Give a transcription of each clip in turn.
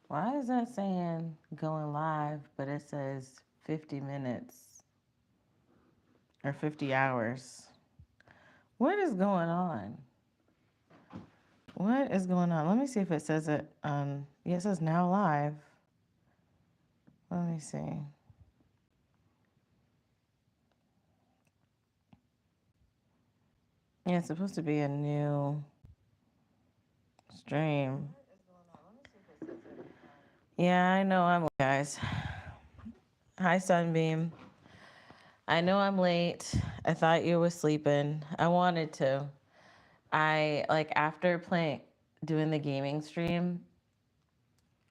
Why is that saying going live, but it says 50 minutes or 50 hours? What is going on? What is going on? Let me see if it says it. Yeah, it says now live. Let me see. Yeah, it's supposed to be a new stream. Yeah, I know I'm late, guys. Hi, Sunbeam. I know I'm late. I thought you were sleeping. I wanted to. After doing the gaming stream,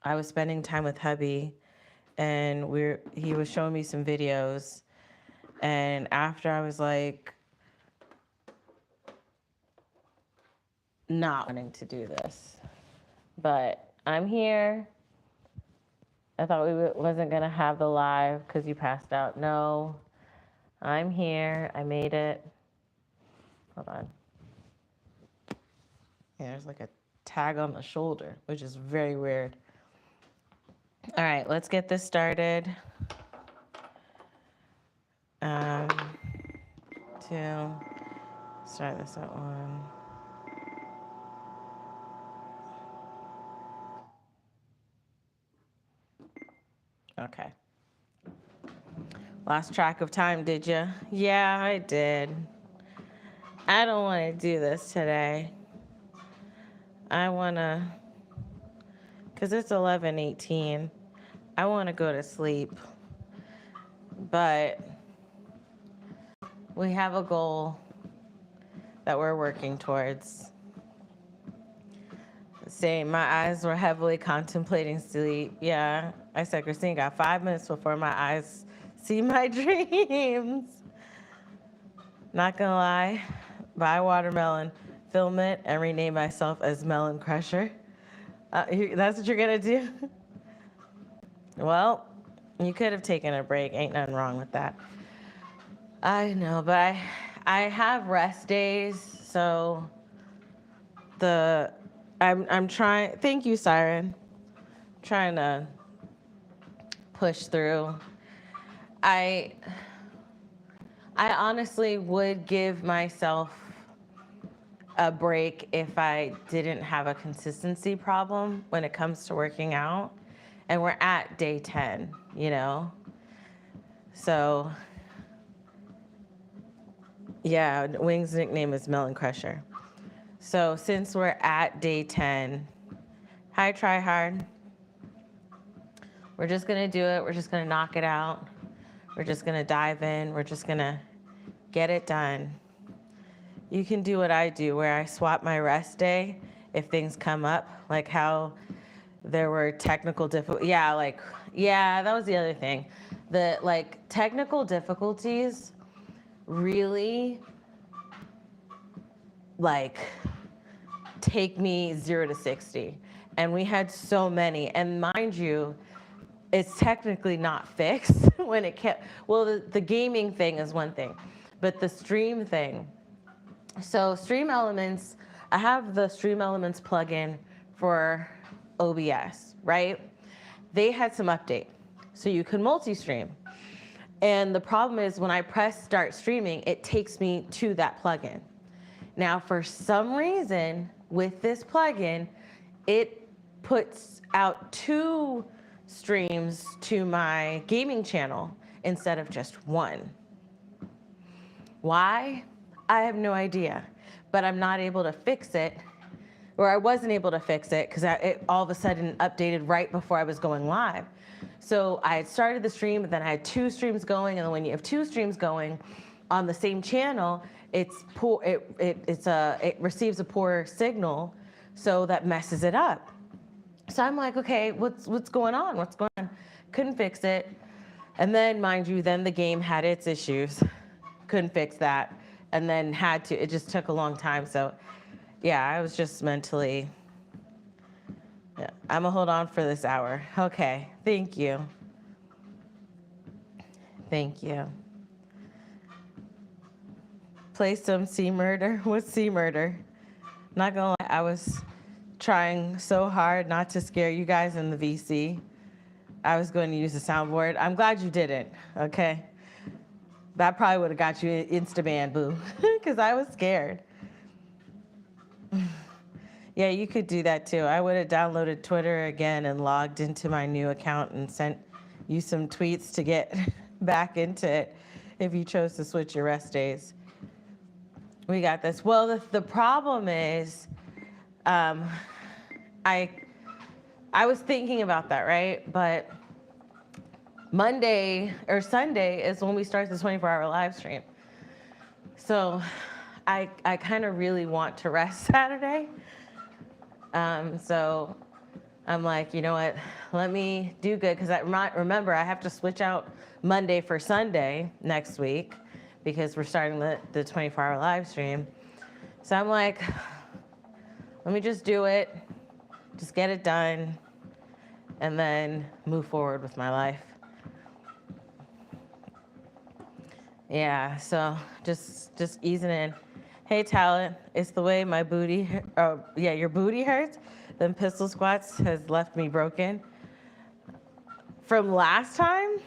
I was spending time with hubby, and he was showing me some videos, and after I was like, not wanting to do this, but I'm here. I thought we wasn't gonna have the live because you passed out. No, I'm here. I made it. Hold on. Yeah, there's like a tag on the shoulder, which is very weird. All right, let's get this started. 2, start this at 1. Okay. Lost track of time, did you? Yeah, I did. I don't want to do this today. I want to, because it's 11:18. I want to go to sleep. But we have a goal that we're working towards. Same, my eyes were heavily contemplating sleep. Yeah, I said, Christine, got 5 minutes before my eyes see my dreams. Not gonna lie, buy watermelon, film it, and rename myself as Melon Crusher. That's what you're gonna do? Well, you could have taken a break. Ain't nothing wrong with that. I know, but I have rest days, so I'm trying. Thank you, Siren. Trying to push through. I honestly would give myself a break if I didn't have a consistency problem when it comes to working out. And we're at day 10, you know? So, yeah, Wing's nickname is Melon Crusher. So, since we're at day 10, hi, Try Hard. We're just gonna do it. We're just gonna knock it out. We're just gonna dive in. We're just gonna get it done. You can do what I do, where I swap my rest day if things come up, like how there were technical difficulties. Yeah, that was the other thing. The technical difficulties really like take me 0 to 60. And we had so many. And mind you, it's technically not fixed when it kept, well, the gaming thing is one thing, but the stream thing. So Stream Elements, I have the Stream Elements plugin for OBS, right? They had some update, so you can multi-stream. And the problem is when I press start streaming, it takes me to that plugin. Now, for some reason, with this plugin, it puts out 2 streams to my gaming channel instead of just 1. Why? I have no idea, but I'm not able to fix it, or I wasn't able to fix it because it all of a sudden updated right before I was going live. So I had started the stream, and then I had 2 streams going, and then when you have 2 streams going on the same channel, it's poor. It receives a poor signal, so that messes it up. So I'm like, okay, what's going on? What's going on? Couldn't fix it, and then mind you, then the game had its issues. Couldn't fix that, and then had to. It just took a long time. So, yeah, I was just mentally. Yeah, I'm gonna hold on for this hour. Okay, thank you. Thank you. Play some C Murder. What's C Murder? Not gonna lie, I was trying so hard not to scare you guys in the VC. I was going to use the soundboard. I'm glad you didn't, okay? That probably would have got you Instaban, boo, because I was scared. Yeah, you could do that too. I would have downloaded Twitter again and logged into my new account and sent you some tweets to get back into it if you chose to switch your rest days. We got this. Well, the problem is, I was thinking about that, right? But Monday or Sunday is when we start the 24-hour live stream. So I kind of really want to rest Saturday. So I'm like, you know what? Let me do good, because remember, I have to switch out Monday for Sunday next week because we're starting the 24-hour live stream. So I'm like, let me just do it, just get it done, and then move forward with my life. Yeah, so just easing in. Hey, Talent, it's the way my booty, your booty hurts. Them pistol squats has left me broken. From last time?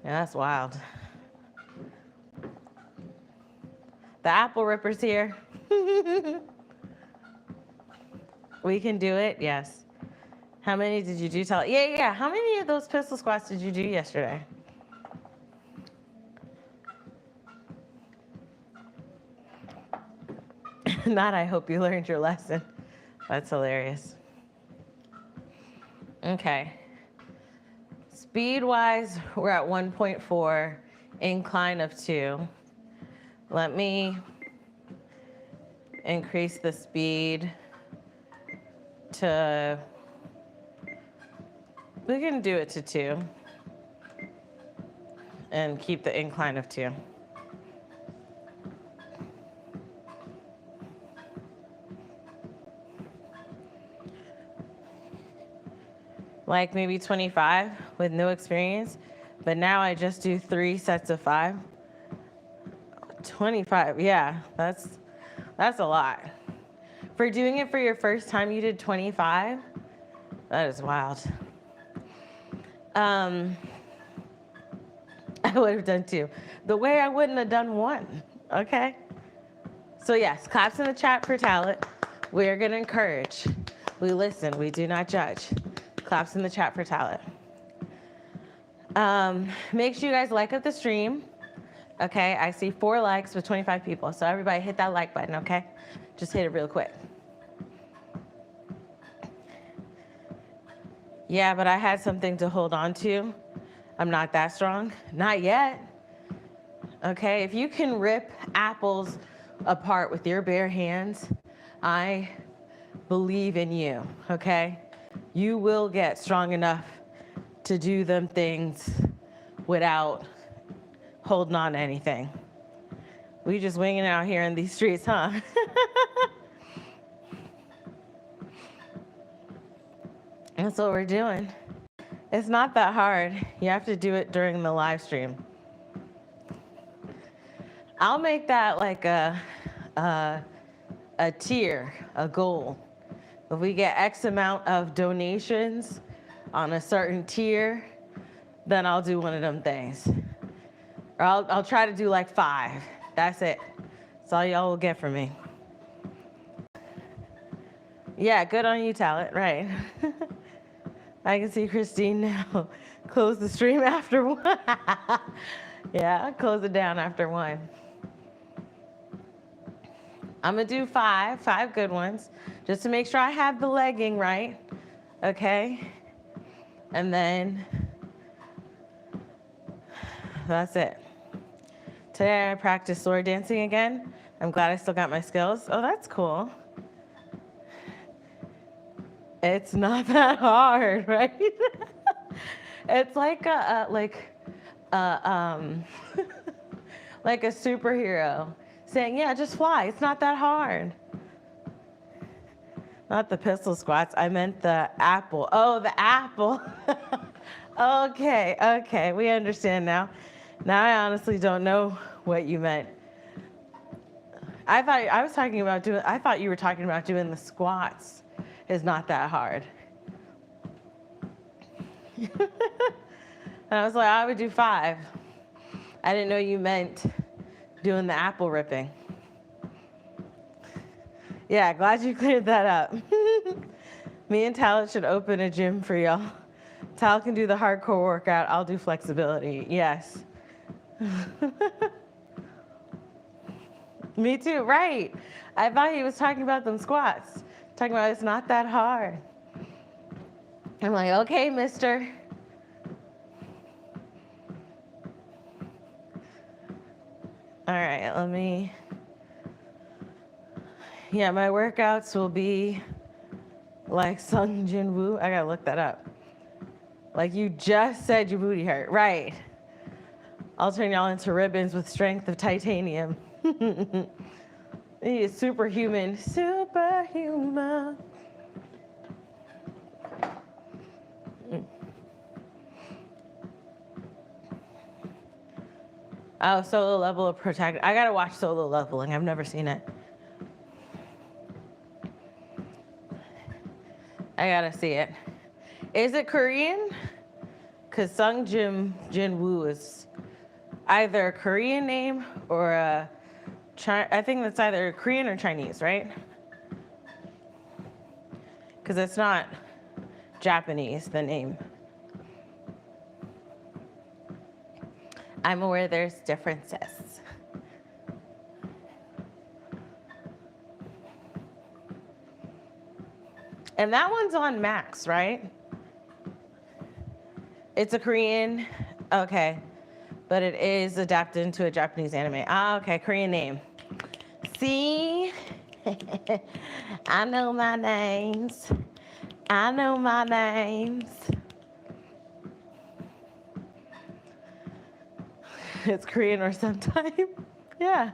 Yeah, that's wild. The apple ripper's here. We can do it, yes. How many did you do, Talent? Yeah. How many of those pistol squats did you do yesterday? Not, I hope you learned your lesson. That's hilarious. Okay. Speed-wise, we're at 1.4, incline of 2. Let me increase the speed to, we can do it to 2 and keep the incline of 2. Like maybe 25 with no experience, but now I just do 3 sets of 5. 25, yeah, that's a lot. For doing it for your first time, you did 25? That is wild. I would have done 2. The way I wouldn't have done 1, okay? So yes, claps in the chat for Talent. We're gonna encourage. We listen, we do not judge. Claps in the chat for Talent. Make sure you guys like up the stream. Okay, I see 4 likes with 25 people. So everybody hit that like button, okay? Just hit it real quick. Yeah, but I had something to hold on to. I'm not that strong. Not yet. Okay, if you can rip apples apart with your bare hands, I believe in you, okay? You will get strong enough to do them things without holding on to anything. We just winging out here in these streets, huh? That's what we're doing. It's not that hard. You have to do it during the live stream. I'll make that like a tier, a goal. If we get X amount of donations on a certain tier, then I'll do one of them things. Or I'll try to do like 5. That's it. That's all y'all will get from me. Yeah, good on you, Talent, right. I can see Christine now. Close the stream after 1. Yeah, close it down after 1. I'm gonna do 5 good ones, just to make sure I have the legging right, okay? And then, that's it. Today I practiced sword dancing again. I'm glad I still got my skills. Oh, that's cool. It's not that hard, right? It's like like a superhero saying, yeah, just fly. It's not that hard. Not the pistol squats. I meant the apple. Oh, the apple. Okay. We understand now. Now I honestly don't know what you meant. I thought you were talking about doing the squats. Is not that hard. And I was like, I would do 5. I didn't know you meant doing the apple ripping. Yeah, glad you cleared that up. Me and Tal should open a gym for y'all. Tal can do the hardcore workout. I'll do flexibility. Yes. Me too, right. I thought he was talking about them squats. Talking about it's not that hard. I'm like, okay, mister. All right, yeah, my workouts will be like Sung Jin Woo. I gotta look that up. Like you just said your booty hurt. Right. I'll turn y'all into ribbons with strength of titanium. He is superhuman. Superhuman. Oh, Solo Level of Protagonist. I gotta watch Solo Leveling. I've never seen it. I gotta see it. Is it Korean? Because Sung Jin Woo is either a Korean name or I think that's either Korean or Chinese, right? Because it's not Japanese, the name. I'm aware there's differences. And that one's on Max, right? It's a Korean, okay. But it is adapted into a Japanese anime. Ah, okay, Korean name. See? I know my names. I know my names. It's Korean or sometime. Yeah.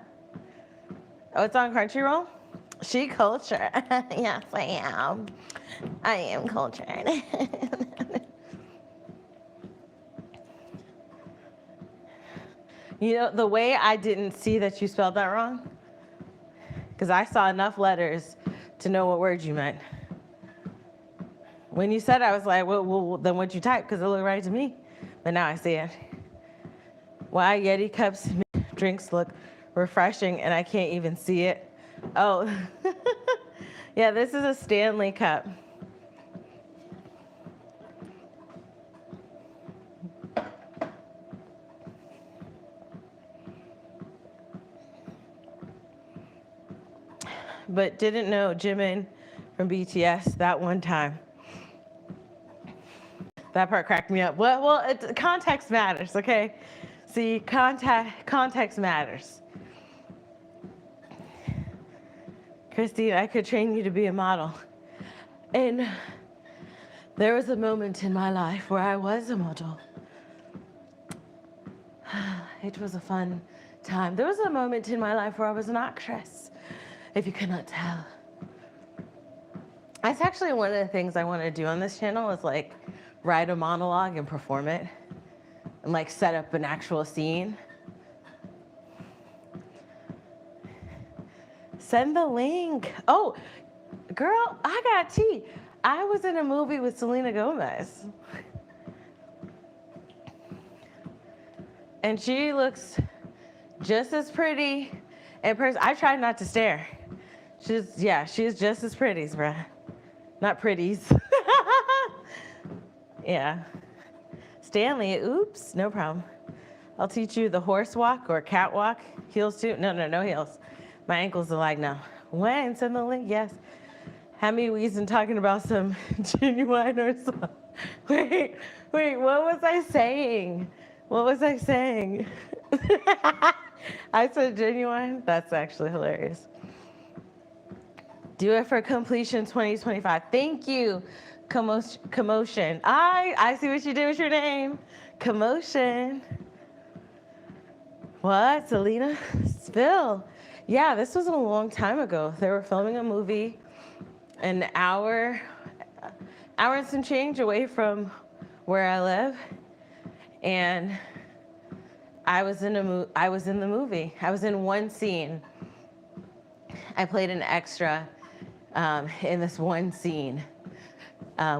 Oh, it's on Crunchyroll? She culture. Yes, I am. I am cultured. You know, the way I didn't see that you spelled that wrong, because I saw enough letters to know what words you meant. When you said it, I was like, well then what'd you type? Because it looked right to me. But now I see it. Why Yeti cups drinks look refreshing and I can't even see it. Oh, yeah, this is a Stanley cup. But didn't know Jimin from BTS that one time. That part cracked me up. Well, context matters, okay? See, context matters. Christine, I could train you to be a model. And there was a moment in my life where I was a model. It was a fun time. There was a moment in my life where I was an actress, if you cannot tell. That's actually one of the things I want to do on this channel is like write a monologue and perform it and like set up an actual scene. Send the link. Oh, girl, I got tea. I was in a movie with Selena Gomez. And she looks just as pretty in person. I tried not to stare. She's just as pretty, bruh. Not pretties. Yeah. Stanley, oops, no problem. I'll teach you the horse walk or catwalk. Heels too? No heels. My ankles are like, no. When? Send the link, yes. Have me wheezing talking about some Genuine or something. Wait, what was I saying? What was I saying? I said Genuine? That's actually hilarious. Do it for completion 2025. Thank you, Commotion. I see what you did with your name. Commotion. What? Selena? Spill. Yeah, this was a long time ago. They were filming a movie an hour and some change away from where I live. And I was in the movie. I was in one scene. I played an extra in this one scene,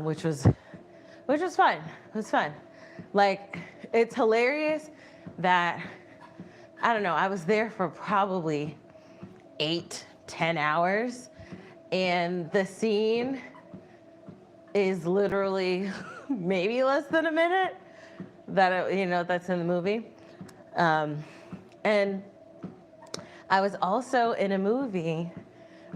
which was fun. It was fun. Like, it's hilarious that, I don't know, I was there for probably 8-10 hours, and the scene is literally maybe less than a minute that's in the movie. And I was also in a movie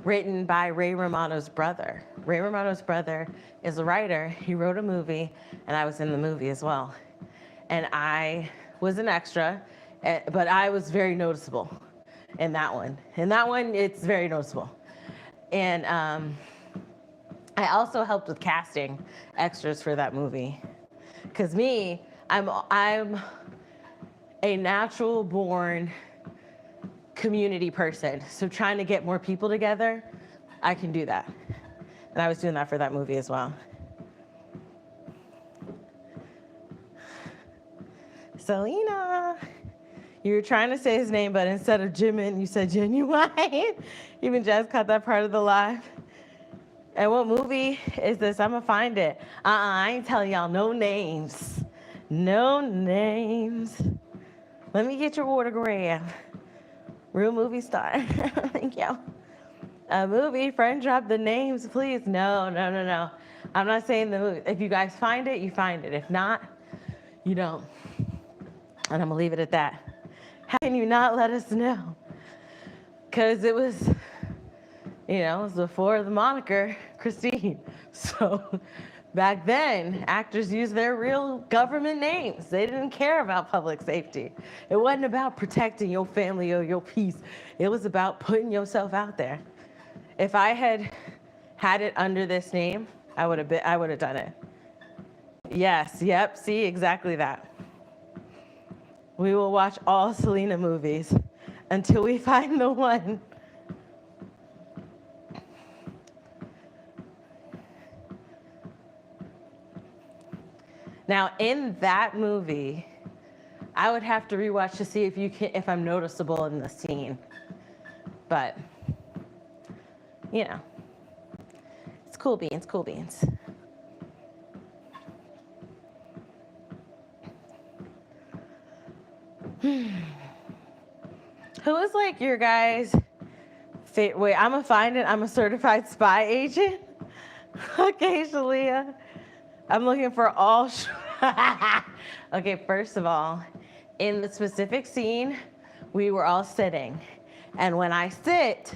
written by Ray Romano's brother. Ray Romano's brother is a writer. He wrote a movie, and I was in the movie as well. And I was an extra, but I was very noticeable in that one. In that one, it's very noticeable. And I also helped with casting extras for that movie. Because I'm a natural born community person. So trying to get more people together, I can do that. And I was doing that for that movie as well. Selena, you were trying to say his name, but instead of Jimin, you said Genuine. Even Jazz caught that part of the live. And what movie is this? I'm gonna find it. I ain't telling y'all no names. No names. Let me get your autograph. Real movie star. Thank you. A movie, friend, drop the names, please. No. I'm not saying the movie. If you guys find it, you find it. If not, you don't. And I'm gonna leave it at that. How can you not let us know? Because it was before the moniker Christine. So back then, actors used their real government names. They didn't care about public safety. It wasn't about protecting your family or your peace. It was about putting yourself out there. If I had it under this name, I would have done it. Yes, yep, see, exactly that. We will watch all Selena movies until we find the one. Now, in that movie, I would have to rewatch to see if I'm noticeable in the scene. But, it's cool beans, cool beans. Who is like your guys' wait, I'm gonna find it. I'm a certified spy agent. Okay, Shalia. I'm looking for all. Okay, first of all, in the specific scene, we were all sitting. And when I sit,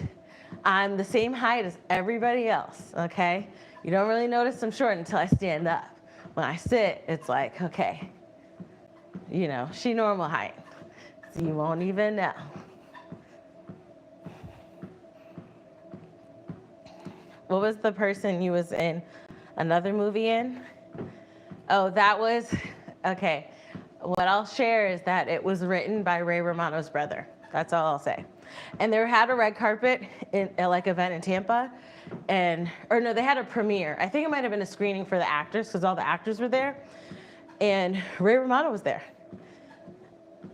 I'm the same height as everybody else, okay? You don't really notice I'm short until I stand up. When I sit, it's like, okay, she normal height. So you won't even know. What was the person you was in another movie in? Oh, that was, okay. What I'll share is that it was written by Ray Romano's brother. That's all I'll say. And they had a red carpet event in Tampa, they had a premiere. I think it might have been a screening for the actors because all the actors were there, and Ray Romano was there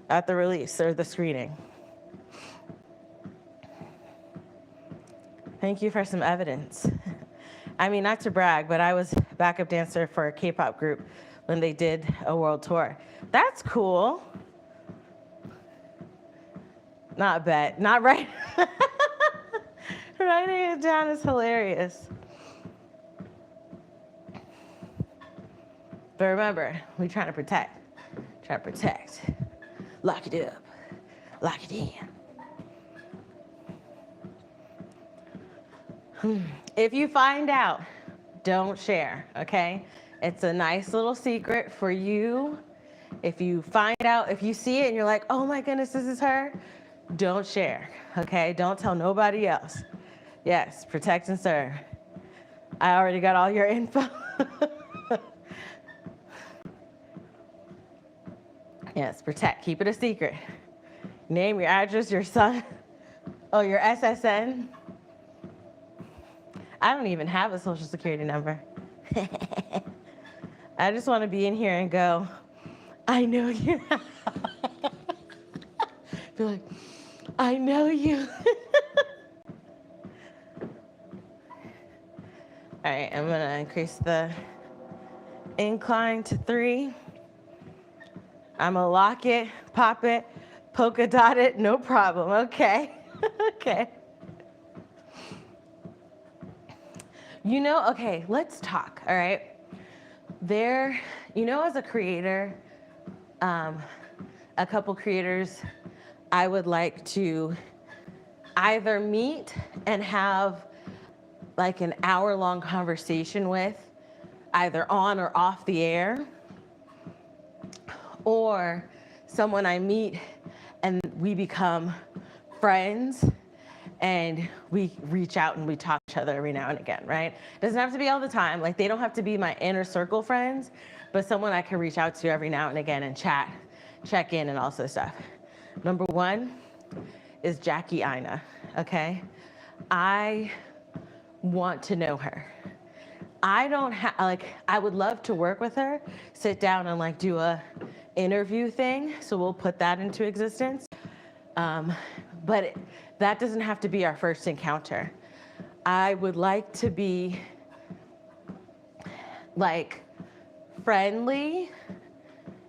at the release or the screening. Thank you for some evidence. I mean, not to brag, but I was backup dancer for a K-pop group when they did a world tour. That's cool. Not bet, not right. Writing it down is hilarious. But remember, we trying to protect. Lock it up, lock it in. If you find out, don't share, okay? It's a nice little secret for you. If you find out, if you see it and you're like, oh my goodness, this is her, don't share, okay? Don't tell nobody else. Yes, protect and serve. I already got all your info. Yes, protect, keep it a secret. Name, your address, your son, your SSN. I don't even have a social security number. I just want to be in here and go, I know you. Be like, I know you. All right, I'm gonna increase the incline to 3. I'm gonna lock it, pop it, polka dot it, no problem. Okay. Okay. Okay, let's talk, all right? As a creator, a couple creators I would like to either meet and have like an hour-long conversation with, either on or off the air, or someone I meet and we become friends and we reach out and we talk to each other every now and again, right? It doesn't have to be all the time. Like, they don't have to be my inner circle friends, but someone I can reach out to every now and again and chat, check in and all this stuff. Number 1 is Jackie Ina, okay? I want to know her. I don't have, I would love to work with her, sit down and do a interview thing. So we'll put that into existence. But that doesn't have to be our first encounter. I would like to be friendly,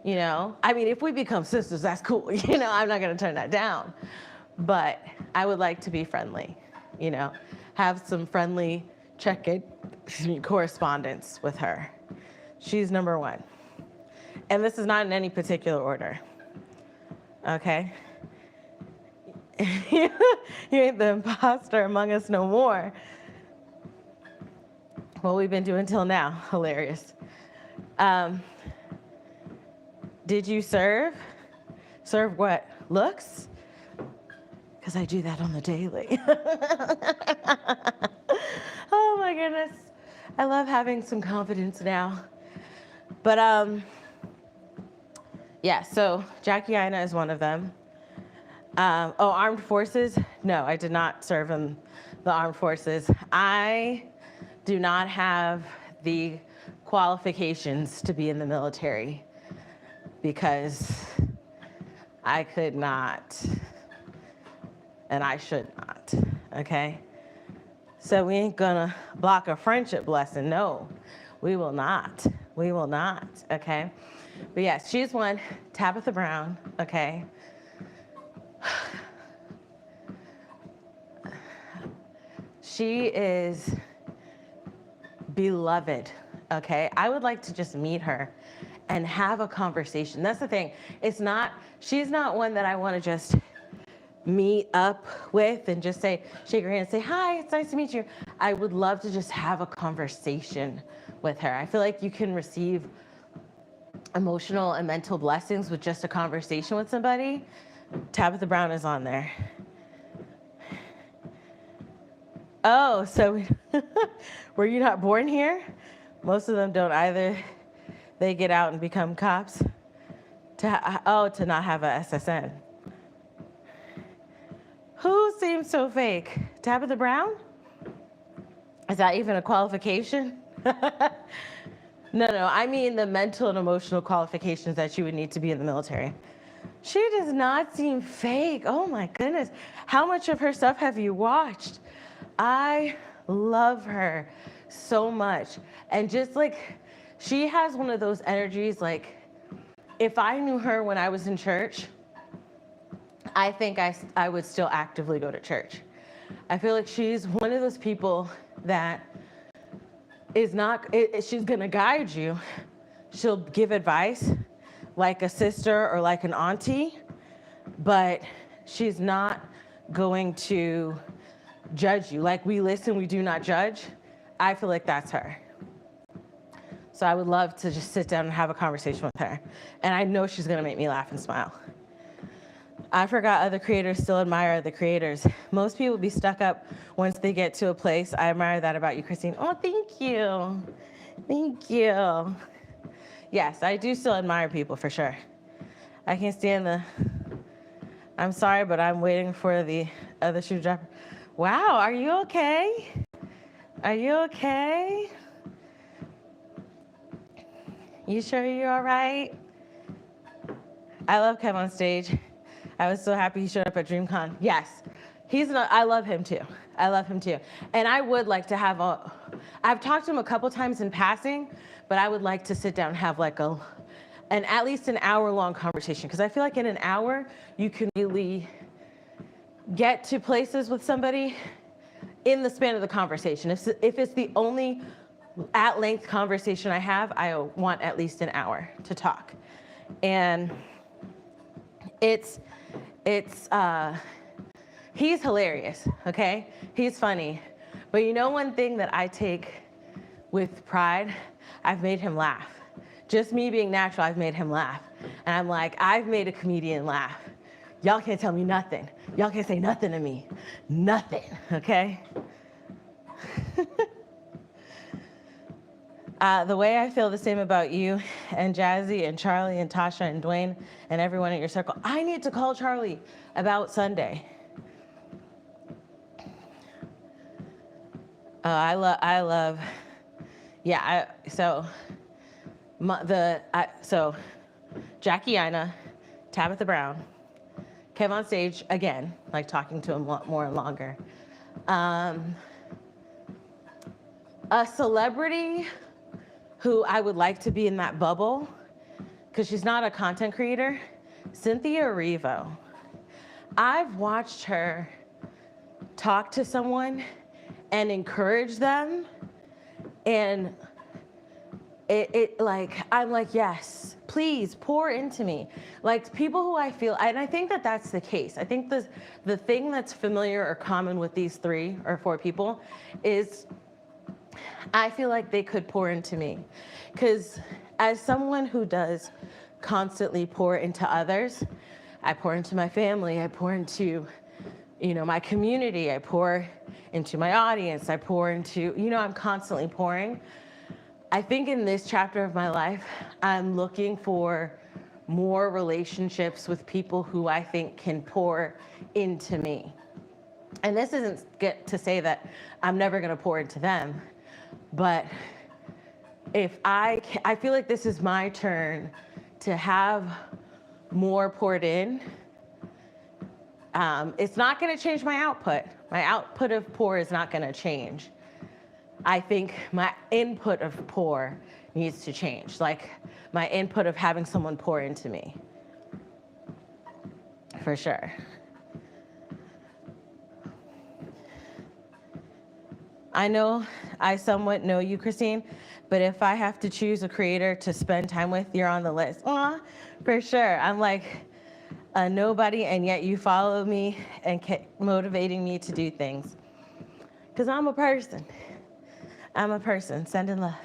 I mean, if we become sisters, that's cool. I'm not gonna turn that down. But I would like to be friendly, have some friendly check-in correspondence with her. She's number 1. And this is not in any particular order, okay? You ain't the imposter among us no more. What we've been doing till now, hilarious. Did you serve? Serve what? Looks? Because I do that on the daily. Oh my goodness. I love having some confidence now. But yeah, so Jackie Ina is one of them. Armed forces? No, I did not serve in the armed forces. I do not have the qualifications to be in the military because I could not, and I should not, okay? So we ain't gonna block a friendship blessing. No, we will not. We will not, okay? But yes, she's one. Tabitha Brown, okay? She is beloved, okay? I would like to just meet her and have a conversation. That's the thing. She's not one that I want to just meet up with and just shake her hand and say, hi, it's nice to meet you. I would love to just have a conversation with her. I feel like you can receive emotional and mental blessings with just a conversation with somebody. Tabitha Brown is on there. Oh, so were you not born here? Most of them don't either. They get out and become cops to not have a SSN. Who seems so fake? Tabitha Brown? Is that even a qualification? No, I mean the mental and emotional qualifications that you would need to be in the military. She does not seem fake. Oh my goodness. How much of her stuff have you watched? I love her so much. And just she has one of those energies, if I knew her when I was in church, I think I would still actively go to church. I feel like she's one of those people that is she's gonna guide you. She'll give advice like a sister or like an auntie, but she's not going to judge you. Like, we listen, we do not judge. I feel like that's her. So I would love to just sit down and have a conversation with her. And I know she's gonna make me laugh and smile. I forgot other creators still admire other creators. Most people be stuck up once they get to a place. I admire that about you, Christine. Oh, thank you. Thank you. Yes, I do still admire people for sure. I can't stand I'm sorry, but I'm waiting for the other shoe dropper. Wow, are you okay? Are you okay? You sure you're all right? I love Kev on stage. I was so happy he showed up at DreamCon. Yes, I love him too. I love him too. And I would like to have I've talked to him a couple times in passing, but I would like to sit down and have like at least an hour-long conversation, because I feel like in an hour you can really get to places with somebody in the span of the conversation. If it's the only at-length conversation I have, I want at least an hour to talk. And he's hilarious, okay? He's funny. But you know one thing that I take with pride? I've made him laugh. Just me being natural, I've made him laugh. And I'm like, I've made a comedian laugh. Y'all can't tell me nothing. Y'all can't say nothing to me. Nothing, okay? The way I feel the same about you and Jazzy and Charlie and Tasha and Dwayne and everyone in your circle. I need to call Charlie about Sunday. So Jackie Ina, Tabitha Brown, Kev on stage again, like talking to him more and longer. A celebrity who I would like to be in that bubble, because she's not a content creator, Cynthia Erivo. I've watched her talk to someone and encourage them, and I'm like, yes, please pour into me. Like people who I feel, and I think that that's the case. I think the thing that's familiar or common with these 3 or 4 people is I feel like they could pour into me. Because as someone who does constantly pour into others, I pour into my family, I pour into, my community, I pour into my audience, I pour into, I'm constantly pouring. I think in this chapter of my life, I'm looking for more relationships with people who I think can pour into me. And this isn't to say that I'm never going to pour into them, but if I feel like this is my turn to have more poured in. It's not going to change my output. My output of pour is not going to change. I think my input of pour needs to change, like my input of having someone pour into me, for sure. I know I somewhat know you, Christine, but if I have to choose a creator to spend time with, you're on the list. For sure. I'm like a nobody, and yet you follow me and keep motivating me to do things. Because I'm a person. Sending love.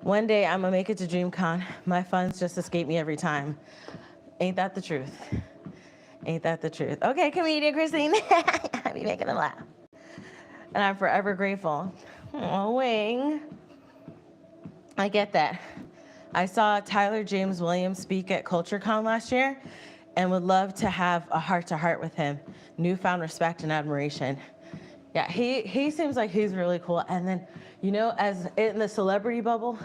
One day I'm gonna make it to DreamCon. My funds just escape me every time. Ain't that the truth? Okay, comedian Christine. I be making them laugh. And I'm forever grateful. Oh, Wing. I get that. I saw Tyler James Williams speak at CultureCon last year and would love to have a heart-to-heart with him. Newfound respect and admiration. Yeah, he seems like he's really cool. And then, as in the celebrity bubble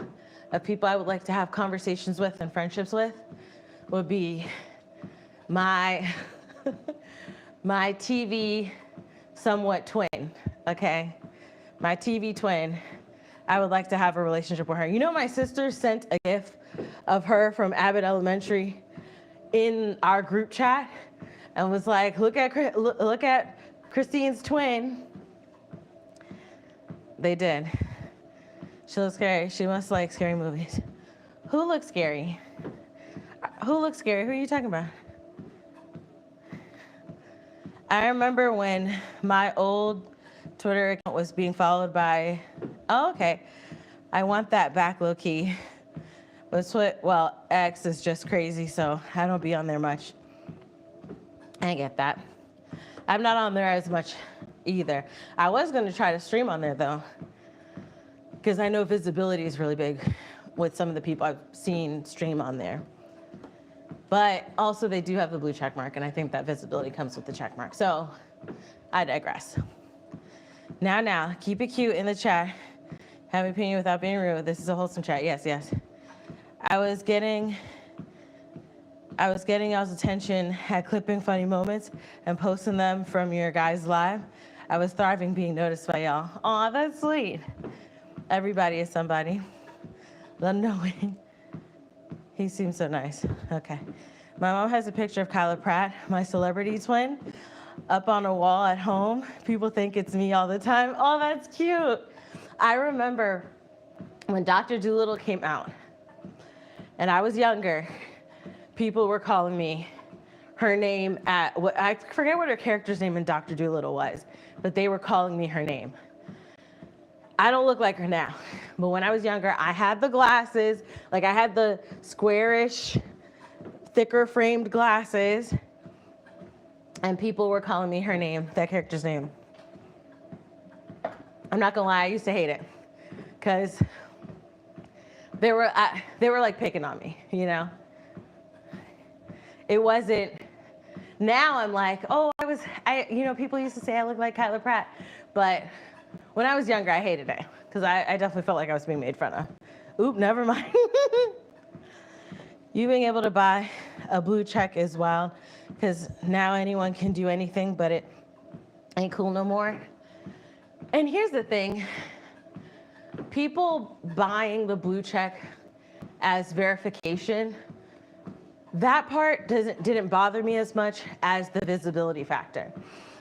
of people I would like to have conversations with and friendships with would be my my TV somewhat twin, okay? My TV twin. I would like to have a relationship with her. My sister sent a GIF of her from Abbott Elementary in our group chat and was like, look at Christine's twin. They did. She looks scary. She must like scary movies. Who looks scary? Who are you talking about? I remember when my old Twitter account was being followed by, okay. I want that back low key. But X is just crazy, so I don't be on there much. I get that. I'm not on there as much either. I was gonna try to stream on there though, because I know visibility is really big with some of the people I've seen stream on there. But also they do have the blue check mark, and I think that visibility comes with the check mark. So I digress. Now, keep it cute in the chat. Have an opinion without being rude. This is a wholesome chat. Yes. I was getting y'all's attention at clipping funny moments and posting them from your guys' live. I was thriving being noticed by y'all. Aw, that's sweet. Everybody is somebody. Unknowing. He seems so nice. Okay. My mom has a picture of Kyla Pratt, my celebrity twin, up on a wall at home. People think it's me all the time. Oh, that's cute. I remember when Dr. Dolittle came out, and I was younger, people were calling me her name I forget what her character's name in Dr. Dolittle was, but they were calling me her name. I don't look like her now, but when I was younger, I had the glasses, like I had the squarish, thicker framed glasses, and people were calling me her name, that character's name. I'm not gonna lie, I used to hate it, because they were like picking on me, you know? It wasn't, now I'm like, oh, people used to say I look like Kyla Pratt, but when I was younger, I hated it, because I definitely felt like I was being made fun of. Oop, never mind. You being able to buy a blue check is wild, because now anyone can do anything, but it ain't cool no more. And here's the thing, people buying the blue check as verification, that part didn't bother me as much as the visibility factor.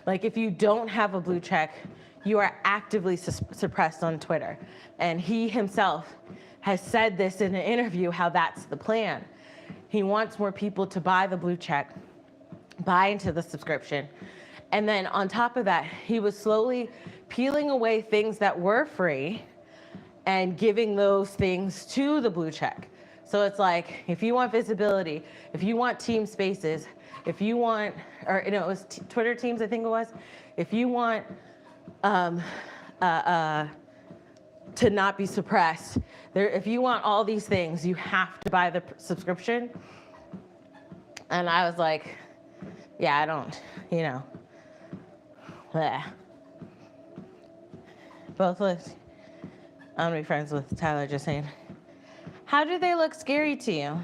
Like if you don't have a blue check, you are actively suppressed on Twitter. And he himself has said this in an interview, how that's the plan. He wants more people to buy the blue check, buy into the subscription. And then on top of that, he was slowly peeling away things that were free and giving those things to the blue check. So it's like, if you want visibility, if you want team spaces, if you want, it was Twitter teams, I think it was. If you want to not be suppressed, if you want all these things, you have to buy the subscription. And I was like, yeah, I don't, bleh. Both lists. I'm gonna be friends with Tyler just saying. How do they look scary to you?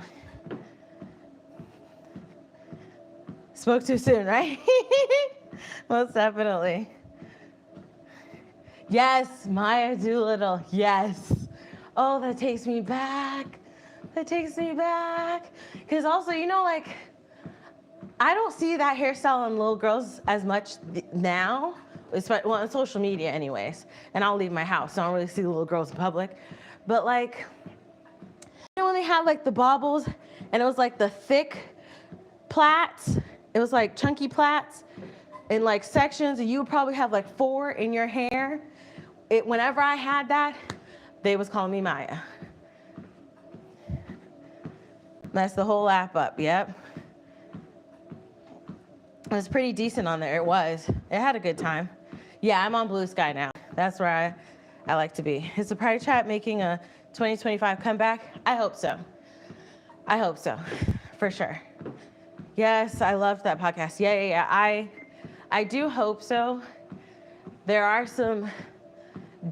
Spoke too soon, right? Most definitely. Yes, Maya Doolittle, yes. Oh, that takes me back. That takes me back. Because also, I don't see that hairstyle on little girls as much now. Well, on social media anyways. And I'll leave my house, so I don't really see the little girls in public. But when they had the baubles, and it was the thick plaits, it was chunky plaits in sections, and you would probably have 4 in your hair. Whenever I had that, they was calling me Maya. Messed the whole app up, yep. It was pretty decent on there, it was. It had a good time. Yeah, I'm on Blue Sky now. That's where I like to be. Is the Pride Chat making a 2025 comeback? I hope so. I hope so, for sure. Yes, I loved that podcast. Yeah. I do hope so. There are some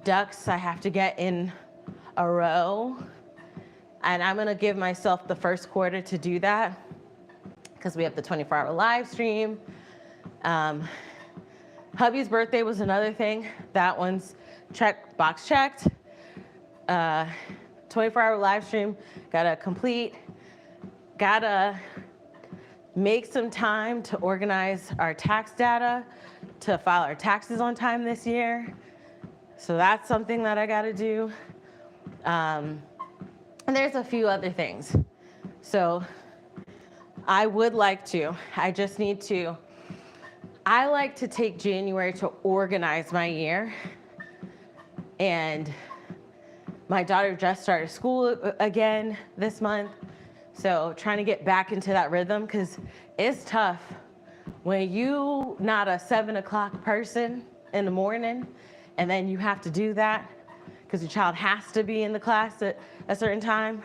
ducks I have to get in a row, and I'm gonna give myself the first quarter to do that, because we have the 24-hour live stream. Hubby's birthday was another thing. That one's box checked. 24-hour live stream, gotta complete. Gotta make some time to organize our tax data, to file our taxes on time this year. So that's something that I gotta do. And there's a few other things. So I would like to, I like to take January to organize my year. And my daughter just started school again this month. So trying to get back into that rhythm, because it's tough when you not a 7 o'clock person in the morning, and then you have to do that because your child has to be in the class at a certain time.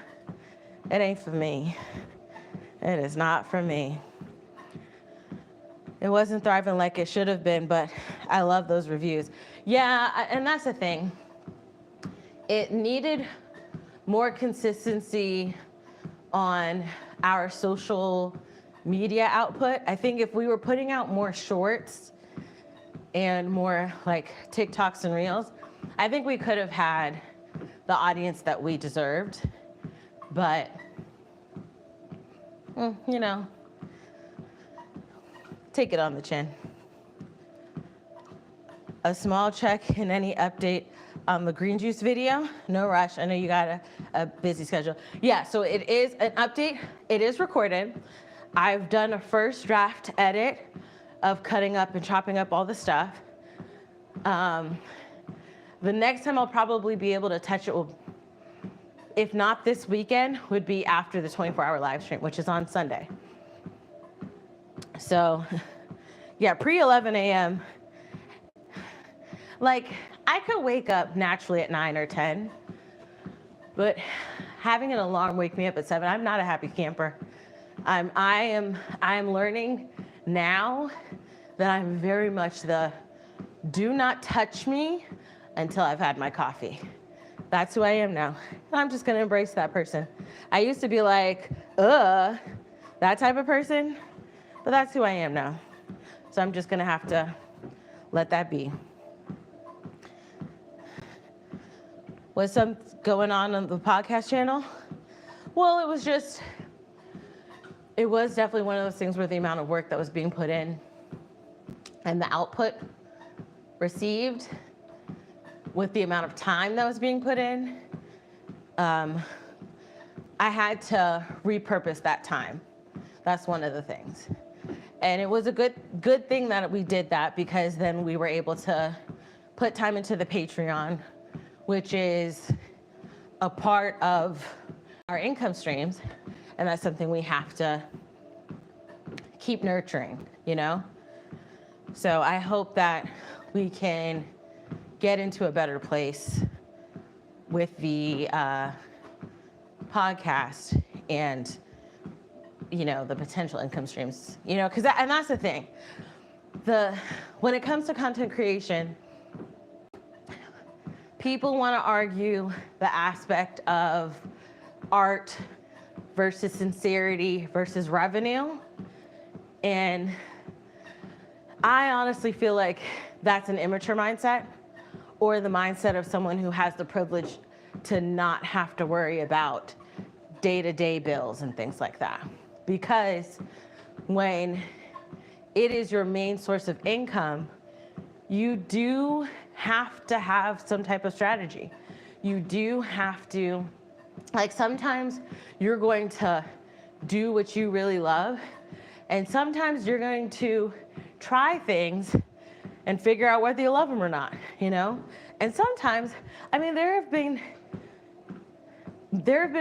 It ain't for me. It is not for me. It wasn't thriving like it should have been, but I love those reviews. Yeah, and that's the thing. It needed more consistency on our social media output. I think if we were putting out more shorts and more like TikToks and Reels, I think we could have had the audience that we deserved. But, you know, take it on the chin. A small check in any update on the green juice video. No rush. I know you got a busy schedule. Yeah, so it is an update. It is recorded. I've done a first draft edit of cutting up and chopping up all the stuff. The next time I'll probably be able to touch it, if not this weekend, would be after the 24-hour live stream, which is on Sunday. So, yeah, pre-11 a.m. Like, I could wake up naturally at 9 or 10, but having an alarm wake me up at 7, I'm not a happy camper. I am learning now that I'm very much the do not touch me until I've had my coffee. That's who I am now. I'm just gonna embrace that person. I used to be like, that type of person, but that's who I am now. So I'm just gonna have to let that be. Was something going on the podcast channel? Well, it was definitely one of those things where the amount of work that was being put in and the output received with the amount of time that was being put in, I had to repurpose that time. That's one of the things. And it was a good thing that we did that, because then we were able to put time into the Patreon, which is a part of our income streams. And that's something we have to keep nurturing, you know? So I hope that we can get into a better place with the podcast and, you know, the potential income streams, you know, and that's the thing. When it comes to content creation, people want to argue the aspect of art versus sincerity versus revenue. And I honestly feel like that's an immature mindset, or the mindset of someone who has the privilege to not have to worry about day-to-day bills and things like that. Because when it is your main source of income, you do have to have some type of strategy. You do have to, like, sometimes you're going to do what you really love, and sometimes you're going to try things and figure out whether you love them or not, you know? And sometimes, I mean, there have been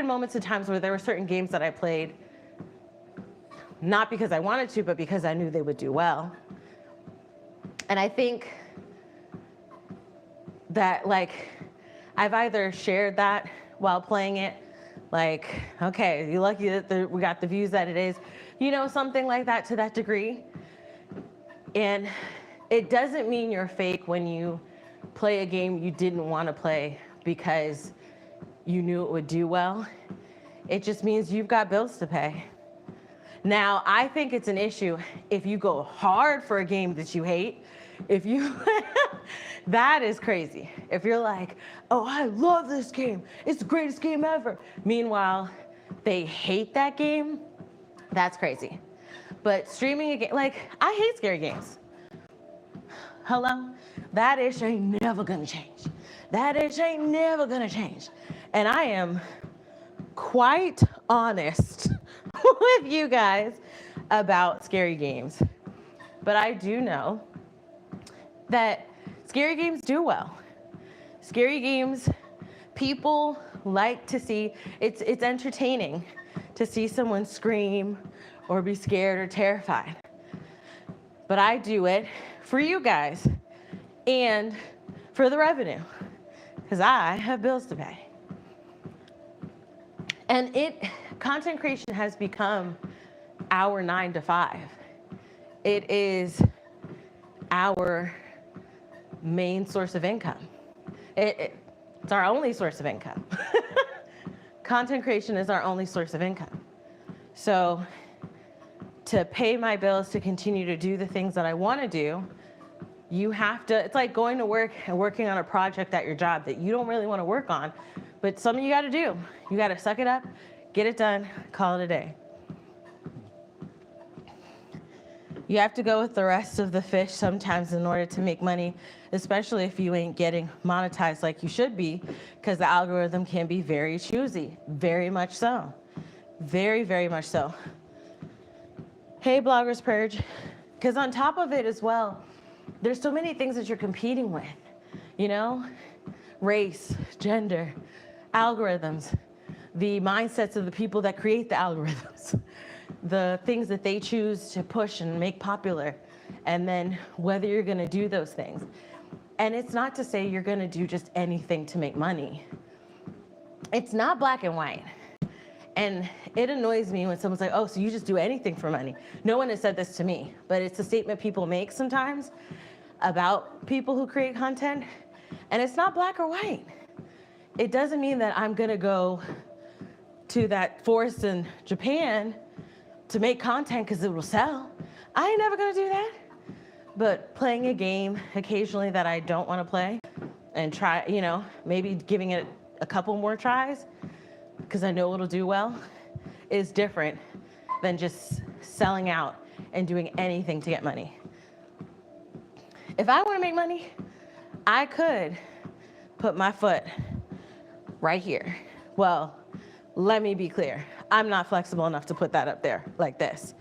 moments and times where there were certain games that I played, not because I wanted to, but because I knew they would do well. And I think that, like, I've either shared that while playing it, like, okay, you're lucky that we got the views that it is, you know, something like that to that degree. And it doesn't mean you're fake when you play a game you didn't want to play because you knew it would do well. It just means you've got bills to pay. Now, I think it's an issue if you go hard for a game that you hate. If you, that is crazy. If you're like, oh, I love this game, it's the greatest game ever. Meanwhile, they hate that game, that's crazy. But streaming a game, like, I hate scary games. Hello? That ish ain't never gonna change. That ish ain't never gonna change. And I am quite honest with you guys about scary games. But I do know that scary games do well. Scary games, people like to see, it's entertaining to see someone scream or be scared or terrified. But I do it for you guys and for the revenue, because I have bills to pay. And content creation has become our 9 to 5. It is our main source of income. It's our only source of income. Content creation is our only source of income. So to pay my bills, to continue to do the things that I want to do, You have to, it's like going to work and working on a project at your job that you don't really want to work on, but something you got to do. You got to suck it up, get it done, call it a day. You have to go with the rest of the fish sometimes in order to make money, especially if you ain't getting monetized like you should be, because the algorithm can be very choosy, very much so. Very, very much so. Hey, Bloggers Purge. Because on top of it as well, there's so many things that you're competing with, you know? Race, gender, algorithms, the mindsets of the people that create the algorithms, the things that they choose to push and make popular, and then whether you're gonna do those things. And it's not to say you're gonna do just anything to make money. It's not black and white. And it annoys me when someone's like, oh, so you just do anything for money. No one has said this to me, but it's a statement people make sometimes about people who create content. And it's not black or white. It doesn't mean that I'm gonna go to that forest in Japan to make content because it will sell. I ain't never gonna do that. But playing a game occasionally that I don't wanna play and try, you know, maybe giving it a couple more tries because I know it'll do well, is different than just selling out and doing anything to get money. If I want to make money, I could put my foot right here. Well, let me be clear. I'm not flexible enough to put that up there like this.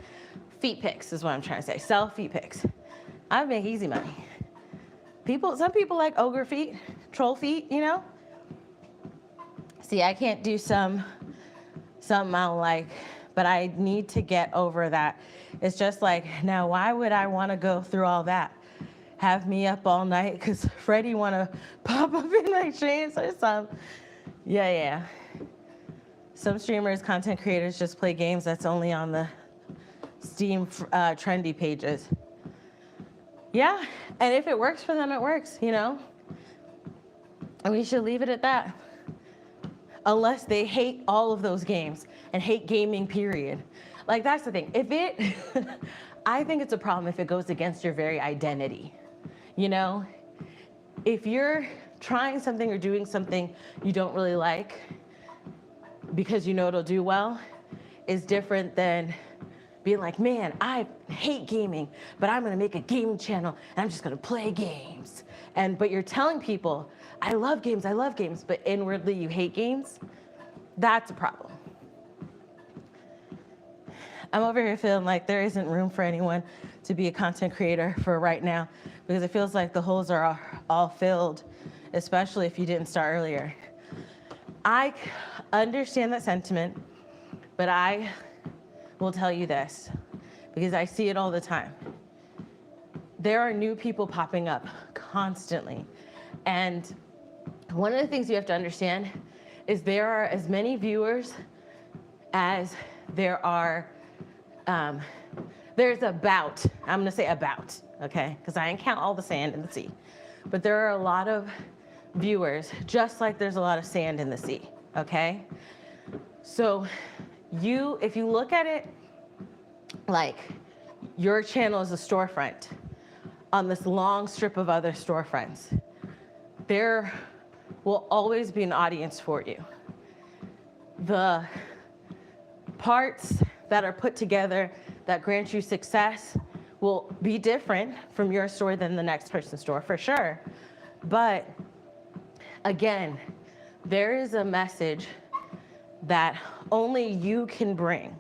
Feet pics is what I'm trying to say. Sell feet pics. I make easy money. Some people like ogre feet, troll feet, you know? See, I can't do something I don't like, but I need to get over that. It's just like, now why would I want to go through all that? Have me up all night because Freddie want to pop up in my chains or something. Yeah. Some streamers, content creators just play games that's only on the Steam trendy pages. Yeah, and if it works for them, it works, you know? And we should leave it at that. Unless they hate all of those games and hate gaming, period. Like, that's the thing. I think it's a problem if it goes against your very identity, you know? If you're trying something or doing something you don't really like because you know it'll do well, is different than being like, man, I hate gaming, but I'm gonna make a game channel and I'm just gonna play games. But you're telling people, I love games, but inwardly you hate games. That's a problem. I'm over here feeling like there isn't room for anyone to be a content creator for right now because it feels like the holes are all filled, especially if you didn't start earlier. I understand that sentiment, but I will tell you this because I see it all the time. There are new people popping up constantly. And one of the things you have to understand is there are as many viewers as there are, there's about, I'm gonna say about, okay? Because I didn't count all the sand in the sea. But there are a lot of viewers, just like there's a lot of sand in the sea, okay? So if you look at it like your channel is a storefront on this long strip of other storefronts, there will always be an audience for you. The parts that are put together that grant you success will be different from your store than the next person's store, for sure. But again, there is a message that only you can bring.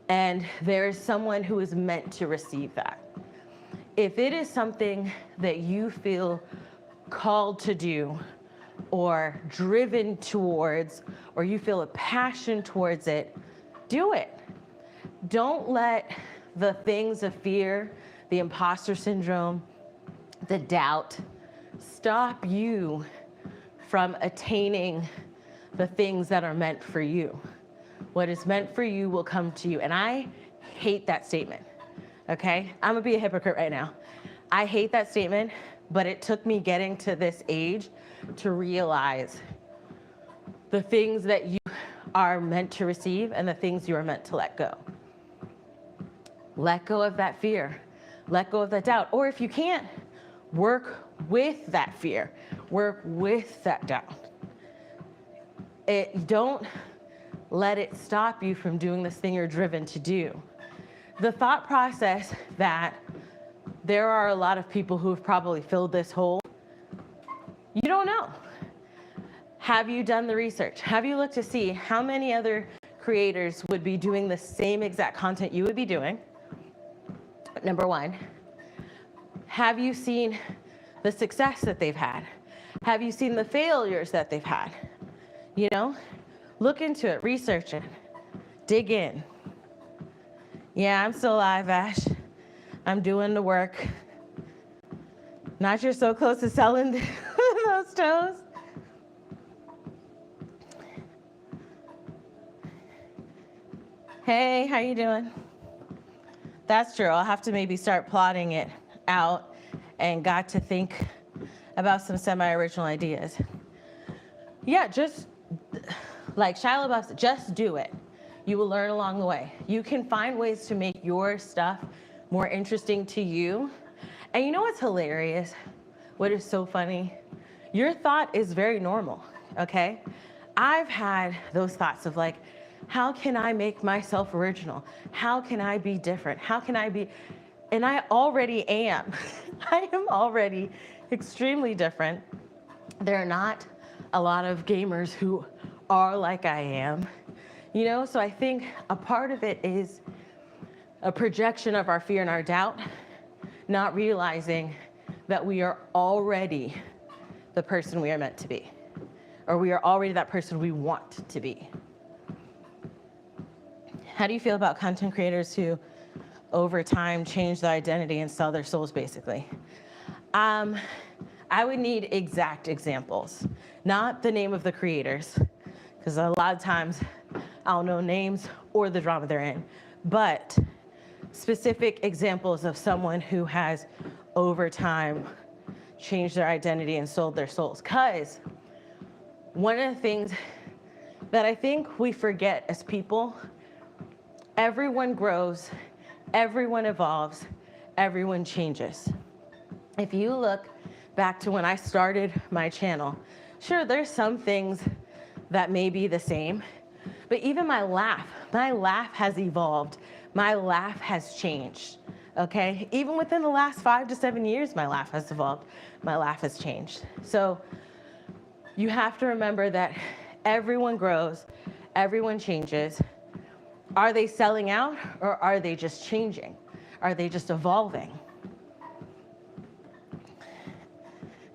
And there is someone who is meant to receive that. If it is something that you feel called to do or driven towards, or you feel a passion towards it, do it. Don't let the things of fear, the imposter syndrome, the doubt, stop you from attaining the things that are meant for you. What is meant for you will come to you. And I hate that statement, okay? I'm gonna be a hypocrite right now. I hate that statement, but it took me getting to this age to realize the things that you are meant to receive and the things you are meant to let go. Let go of that fear. let go of that doubt. Or if you can't, work with that fear, work with that doubt. Don't let it stop you from doing this thing you're driven to do. The thought process that there are a lot of people who have probably filled this hole, you don't know. Have you done the research? Have you looked to see how many other creators would be doing the same exact content you would be doing? Number one. Have you seen the success that they've had? Have you seen the failures that they've had? You know, look into it, research it, dig in. Yeah, I'm still alive, Ash. I'm doing the work. Not you're so close to selling those toes. Hey, how you doing? That's true. I'll have to maybe start plotting it out and got to think about some semi-original ideas. Yeah, just like Shia LaBeouf said, just do it. You will learn along the way. You can find ways to make your stuff more interesting to you. And you know what's hilarious? What is so funny? Your thought is very normal, okay? I've had those thoughts of like, how can I make myself original? How can I be different? How can I be, and I already am. I am already extremely different. There are not a lot of gamers who are like I am, you know? So I think a part of it is a projection of our fear and our doubt, not realizing that we are already the person we are meant to be, or we are already that person we want to be. How do you feel about content creators who over time change their identity and sell their souls, basically? I would need exact examples, not the name of the creators, because a lot of times I'll know names or the drama they're in, but specific examples of someone who has over time changed their identity and sold their souls. Because one of the things that I think we forget as people, everyone grows, everyone evolves, everyone changes. If you look back to when I started my channel, sure, there's some things that may be the same, but even my laugh has evolved. My laugh has changed, okay? Even within the last 5 to 7 years, my laugh has evolved. My laugh has changed. So you have to remember that everyone grows, everyone changes. Are they selling out or are they just changing? Are they just evolving?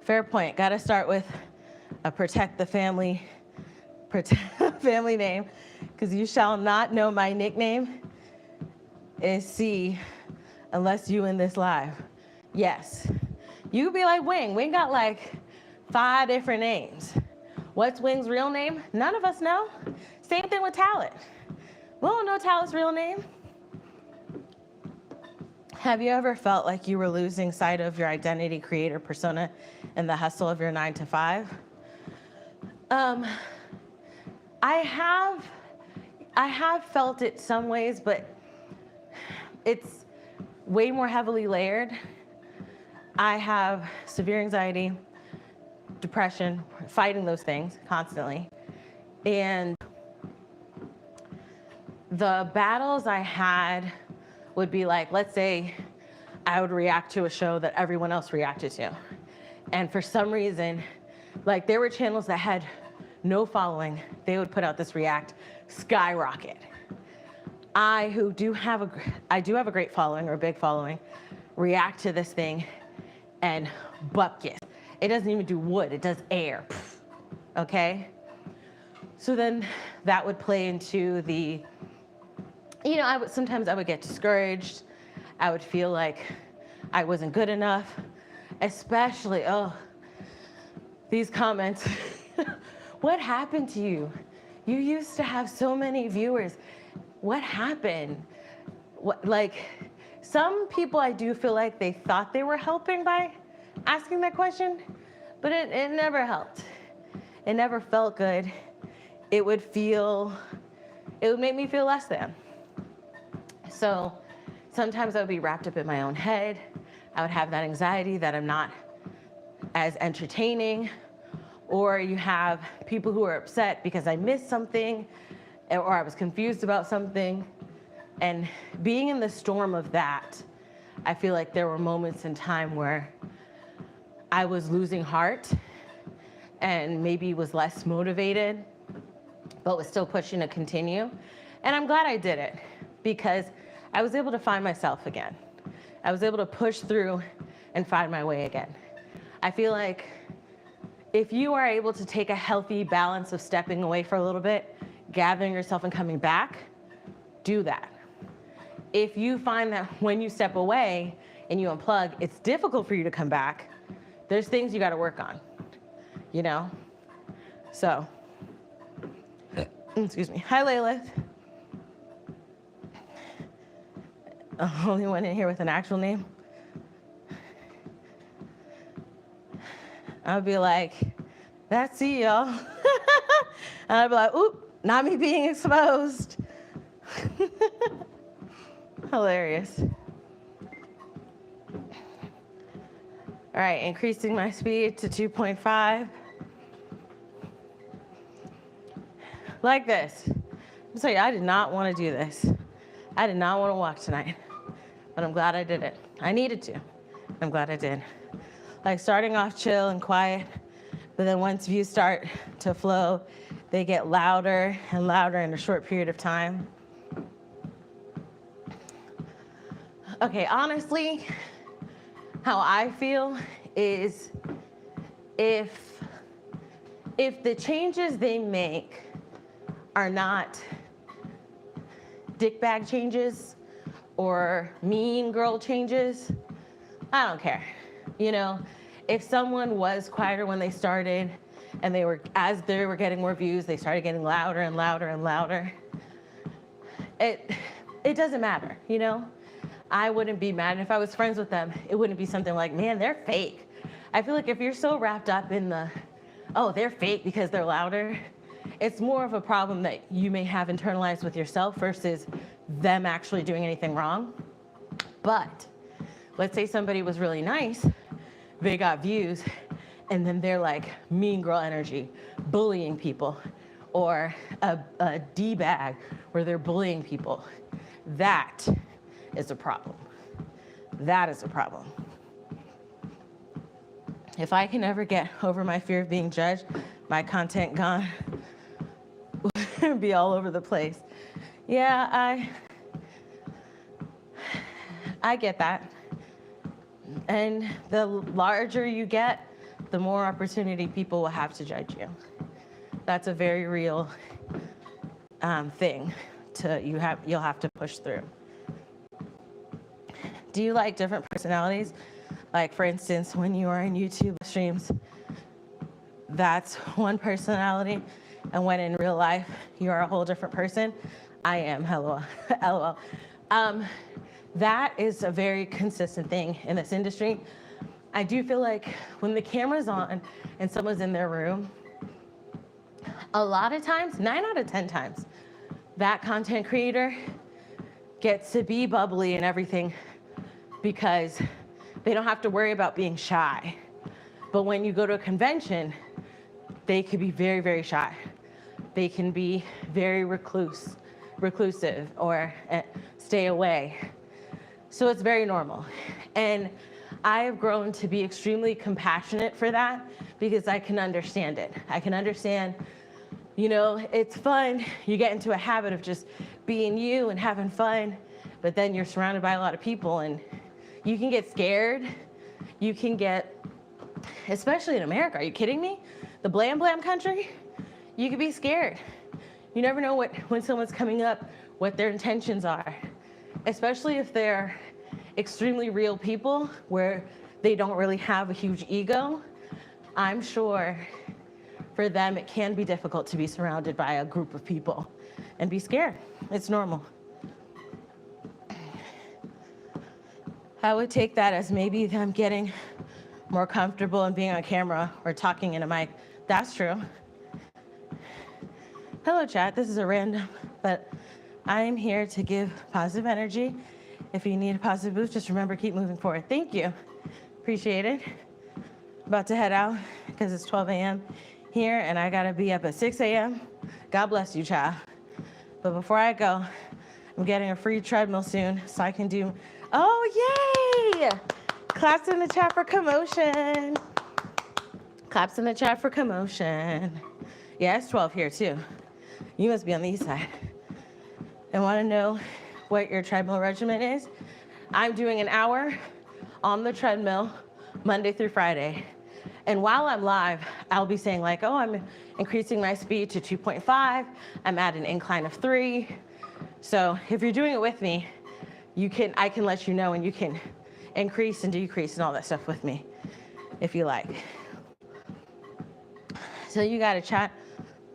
Fair point. Got to start with a protect the family name, because you shall not know my nickname is C unless you in this live. Yes. You could be like Wing. Wing got like 5 different names. What's Wing's real name? None of us know. Same thing with Talent. We don't know Talent's real name. Have you ever felt like you were losing sight of your identity, creator, persona, and the hustle of your 9 to 5? I have felt it some ways, but it's way more heavily layered. I have severe anxiety, depression, fighting those things constantly. And the battles I had would be like, let's say I would react to a show that everyone else reacted to. And for some reason, like there were channels that had no following, they would put out this react, skyrocket. I do have a great following or a big following, react to this thing and bucket. It doesn't even do wood, it does air, okay? So then that would play into the, you know, sometimes I would get discouraged. I would feel like I wasn't good enough, especially, these comments. What happened to you? You used to have so many viewers. What happened? Like, some people I do feel like they thought they were helping by asking that question, but it never helped. It never felt good. It would make me feel less than. So sometimes I would be wrapped up in my own head. I would have that anxiety that I'm not as entertaining, or you have people who are upset because I missed something or I was confused about something. And being in the storm of that, I feel like there were moments in time where I was losing heart and maybe was less motivated, but was still pushing to continue. And I'm glad I did it because I was able to find myself again. I was able to push through and find my way again. I feel like if you are able to take a healthy balance of stepping away for a little bit, gathering yourself and coming back, do that. If you find that when you step away and you unplug, it's difficult for you to come back, there's things you got to work on, you know? So, excuse me. Hi, Layla. Only one in here with an actual name. I'll be like, that's it, y'all. And I'll be like, oop, not me being exposed. Hilarious. All right, increasing my speed to 2.5. Like this. I'm sorry, I did not want to do this. I did not want to walk tonight, but I'm glad I did it. I needed to. I'm glad I did. Like starting off chill and quiet, but then once views start to flow, they get louder and louder in a short period of time. Okay, honestly, how I feel is if the changes they make are not dickbag changes or mean girl changes, I don't care. You know, if someone was quieter when they started and as they were getting more views, they started getting louder and louder and louder, it doesn't matter, you know? I wouldn't be mad. And if I was friends with them, it wouldn't be something like, man, they're fake. I feel like if you're so wrapped up in oh, they're fake because they're louder, it's more of a problem that you may have internalized with yourself versus them actually doing anything wrong. But let's say somebody was really nice, they got views, and then they're like mean girl energy, bullying people, or a D-bag where they're bullying people. That is a problem. That is a problem. If I can ever get over my fear of being judged, my content gone, be all over the place. Yeah, I get that. And the larger you get, the more opportunity people will have to judge you. That's a very real thing you'll have to push through. Do you like different personalities? Like, for instance, when you are in YouTube streams, that's one personality, and when in real life, you are a whole different person. I am, hello, LOL. That is a very consistent thing in this industry. I do feel like when the camera's on and someone's in their room, a lot of times, 9 out of 10 times, that content creator gets to be bubbly and everything because they don't have to worry about being shy. But when you go to a convention, they could be very, very shy. They can be very reclusive or stay away. So it's very normal. And I have grown to be extremely compassionate for that because I can understand it. I can understand, you know, it's fun. You get into a habit of just being you and having fun, but then you're surrounded by a lot of people and you can get scared. You can get, especially in America, are you kidding me? The blam blam country, you could be scared. You never know when someone's coming up, what their intentions are, especially if they're extremely real people where they don't really have a huge ego. I'm sure for them it can be difficult to be surrounded by a group of people and be scared. It's normal. I would take that as maybe them getting more comfortable in being on camera or talking in a mic. That's true. Hello, chat. This is a random, but I am here to give positive energy If you need a positive boost, just remember, keep moving forward. Thank you. Appreciate it. About to head out because it's 12 a.m. here and I gotta be up at 6 a.m. God bless you, child. But before I go, I'm getting a free treadmill soon so I can do, oh, yay! Claps in the chat for commotion. Claps in the chat for commotion. Yeah, it's 12 here too. You must be on the east side. And want to know what your treadmill regimen is? I'm doing an hour on the treadmill Monday through Friday. And while I'm live, I'll be saying like, oh, I'm increasing my speed to 2.5. I'm at an incline of 3. So if you're doing it with me, I can let you know and you can increase and decrease and all that stuff with me if you like. So you got a chat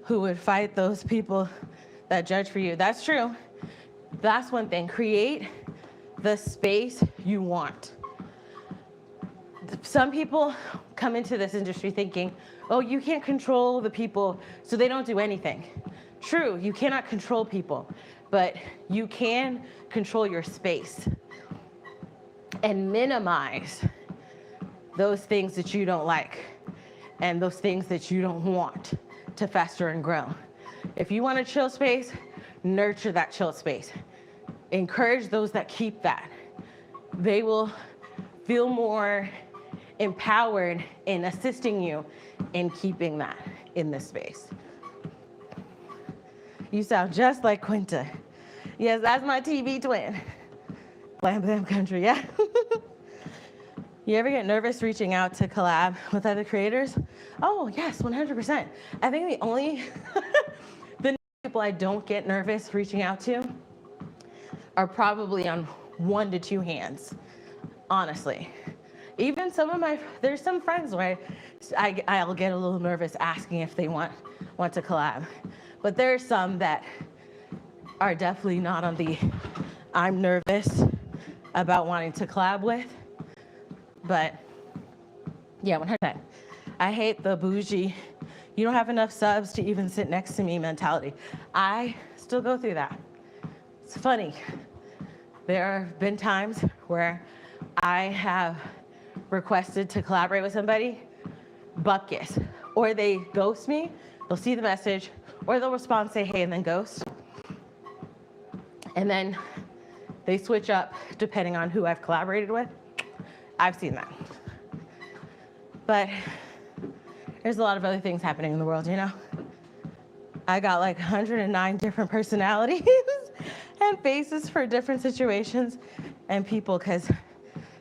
who would fight those people that judge for you. That's true. That's one thing. Create the space you want. Some people come into this industry thinking, oh, you can't control the people, so they don't do anything. True, you cannot control people, but you can control your space and minimize those things that you don't like and those things that you don't want to fester and grow. If you want a chill space, nurture that chill space. Encourage those that keep that. They will feel more empowered in assisting you in keeping that in this space. You sound just like Quinta. Yes, that's my TV twin. Blam Blam Country, yeah. You ever get nervous reaching out to collab with other creators? Oh, yes, 100%. I think the only the people I don't get nervous reaching out to are probably on 1 to 2 hands, honestly. Even there's some friends where I'll get a little nervous asking if they want to collab. But there's some that are definitely not on the I'm nervous about wanting to collab with. But yeah, 100%. I hate the bougie, you don't have enough subs to even sit next to me mentality. I still go through that. It's funny. There have been times where I have requested to collaborate with somebody, buckets, or they ghost me, they'll see the message, or they'll respond, say hey, and then ghost. And then they switch up depending on who I've collaborated with. I've seen that. But there's a lot of other things happening in the world, you know? I got like 109 different personalities and faces for different situations and people, because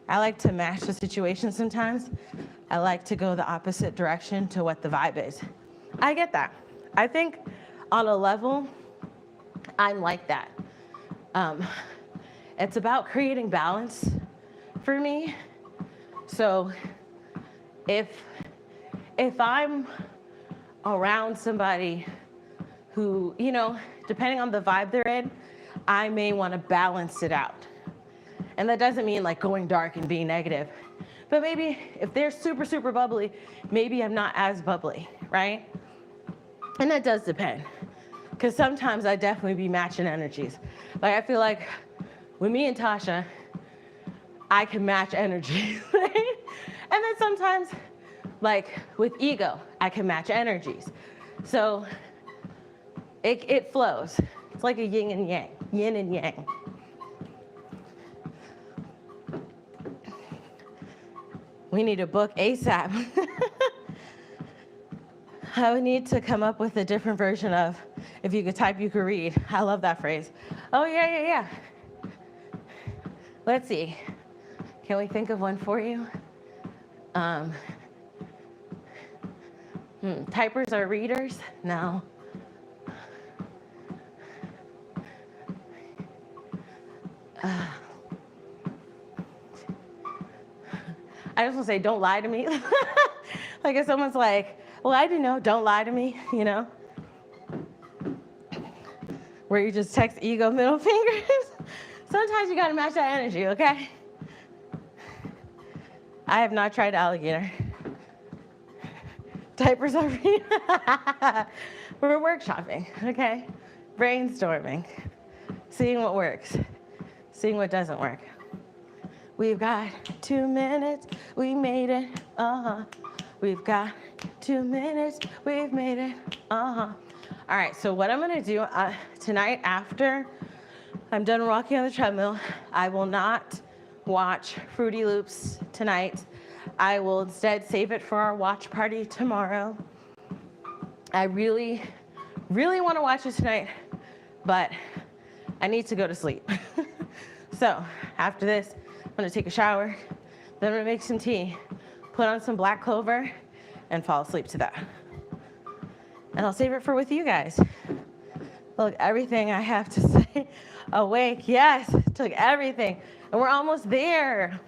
I like to match the situation sometimes. I like to go the opposite direction to what the vibe is. I get that. I think on a level, I'm like that. It's about creating balance for me. So if I'm around somebody who, you know, depending on the vibe they're in, I may want to balance it out. And that doesn't mean like going dark and being negative. But maybe if they're super, super bubbly, maybe I'm not as bubbly, right? And that does depend. Because sometimes I definitely be matching energies. Like I feel like with me and Tasha, I can match energies, right? And then sometimes, like with ego, I can match energies. So it flows. It's like a yin and yang. We need a book ASAP. I would need to come up with a different version of, if you could type, you could read. I love that phrase. Oh, yeah. Let's see. Can we think of one for you? Typers are readers? No. I just want to say, don't lie to me. Like if someone's like, well, I didn't know, don't lie to me, you know? Where you just text ego middle fingers. Sometimes you gotta match that energy, okay? I have not tried alligator. Diapers are free. We're workshopping, okay? Brainstorming, seeing what works. Seeing what doesn't work. We've got 2 minutes, we made it, We've got 2 minutes, we've made it, All right, so what I'm gonna do tonight after I'm done walking on the treadmill, I will not watch Fruity Loops tonight. I will instead save it for our watch party tomorrow. I really, really wanna watch it tonight, but I need to go to sleep. So after this, I'm gonna take a shower, then I'm gonna make some tea, put on some black clover, and fall asleep to that. And I'll save it for with you guys. Look, everything I have to say. Awake, yes, took everything. And we're almost there.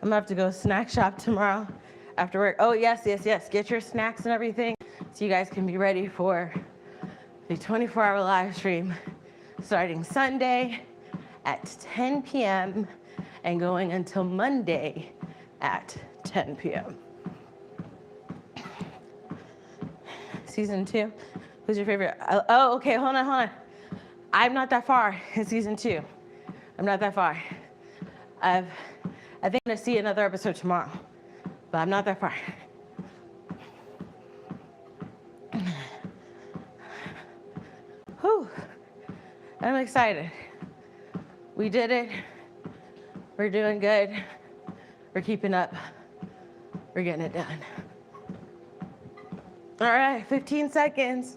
I'm gonna have to go snack shop tomorrow after work. Oh, yes, yes, yes, get your snacks and everything so you guys can be ready for the 24-hour live stream starting Sunday at 10 p.m. and going until Monday at 10 p.m. Season 2, who's your favorite? Oh, okay, hold on. I'm not that far in season 2. I'm not that far. I think I'm gonna see another episode tomorrow, but I'm not that far. Whew, I'm excited. We did it. We're doing good. We're keeping up. We're getting it done. All right, 15 seconds.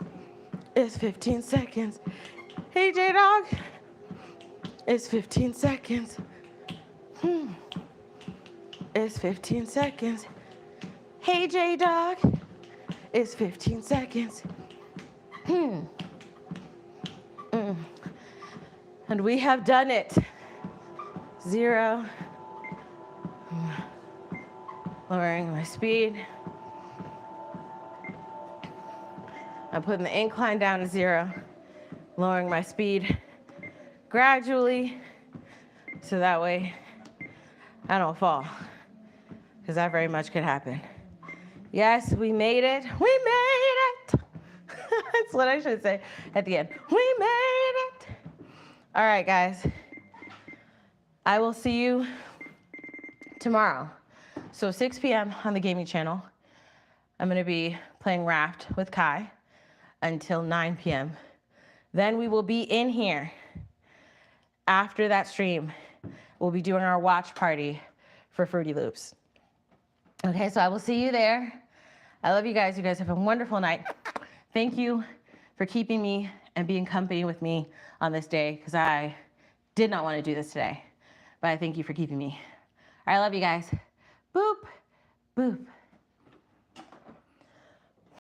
It's 15 seconds. Hey, J-Dog. It's 15 seconds. It's 15 seconds. Hey, J-Dog. It's 15 seconds. And we have done it. 0. Lowering my speed. I'm putting the incline down to 0. Lowering my speed gradually so that way I don't fall, because that very much could happen. Yes, we made it. We made it. That's what I should say at the end. We made it. All right, guys. I will see you tomorrow. So 6 p.m. on the gaming channel. I'm going to be playing Raft with Kai until 9 p.m. Then we will be in here. After that stream, we'll be doing our watch party for Fruity Loops. Okay, so I will see you there. I love you guys. You guys have a wonderful night. Thank you for keeping me and being company with me on this day, because I did not want to do this today. But I thank you for keeping me. All right, I love you guys. Boop, boop.